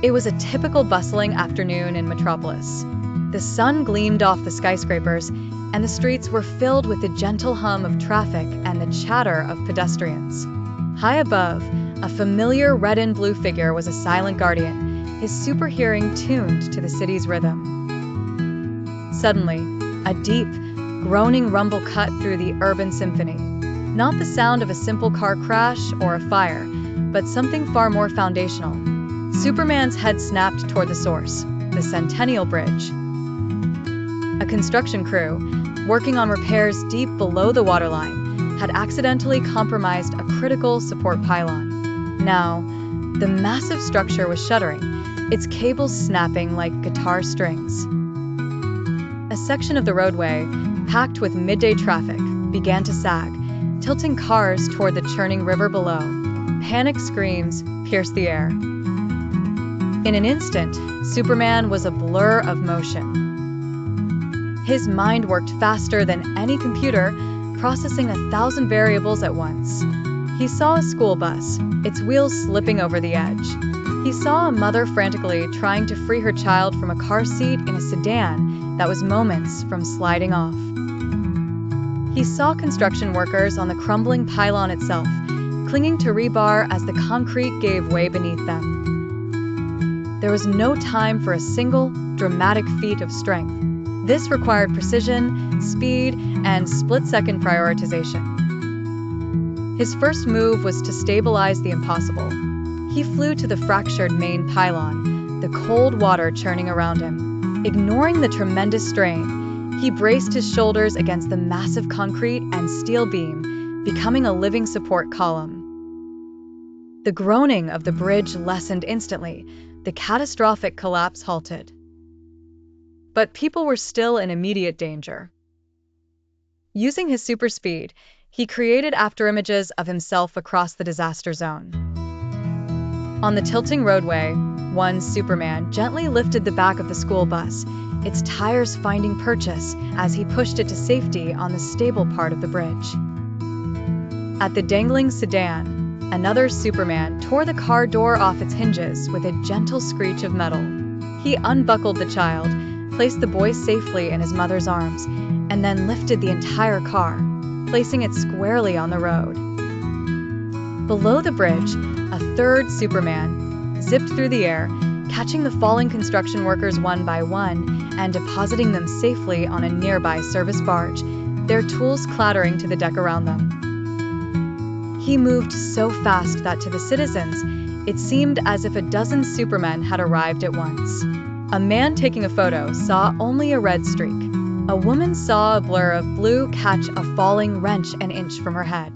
It was a typical bustling afternoon in Metropolis. The sun gleamed off the skyscrapers, and the streets were filled with the gentle hum of traffic and the chatter of pedestrians. High above, a familiar red and blue figure was a silent guardian, his super hearing tuned to the city's rhythm. Suddenly, a deep, groaning rumble cut through the urban symphony. Not the sound of a simple car crash or a fire, but something far more foundational. Superman's head snapped toward the source, the Centennial Bridge. A construction crew, working on repairs deep below the waterline, had accidentally compromised a critical support pylon. Now, the massive structure was shuddering, its cables snapping like guitar strings. A section of the roadway, packed with midday traffic, began to sag, tilting cars toward the churning river below. Panic screams pierced the air. In an instant, Superman was a blur of motion. His mind worked faster than any computer, processing 1,000 variables at once. He saw a school bus, its wheels slipping over the edge. He saw a mother frantically trying to free her child from a car seat in a sedan that was moments from sliding off. He saw construction workers on the crumbling pylon itself, clinging to rebar as the concrete gave way beneath them. There was no time for a single, dramatic feat of strength. This required precision, speed, and split-second prioritization. His first move was to stabilize the impossible. He flew to the fractured main pylon, the cold water churning around him. Ignoring the tremendous strain, he braced his shoulders against the massive concrete and steel beam, becoming a living support column. The groaning of the bridge lessened instantly. The catastrophic collapse halted. But people were still in immediate danger. Using his super speed, he created afterimages of himself across the disaster zone. On the tilting roadway, one Superman gently lifted the back of the school bus, its tires finding purchase as he pushed it to safety on the stable part of the bridge. At the dangling sedan, another Superman tore the car door off its hinges with a gentle screech of metal. He unbuckled the child, placed the boy safely in his mother's arms, and then lifted the entire car, placing it squarely on the road. Below the bridge, a third Superman zipped through the air, catching the falling construction workers one by one and depositing them safely on a nearby service barge, their tools clattering to the deck around them. He moved so fast that to the citizens, it seemed as if a dozen Supermen had arrived at once. A man taking a photo saw only a red streak. A woman saw a blur of blue catch a falling wrench an inch from her head.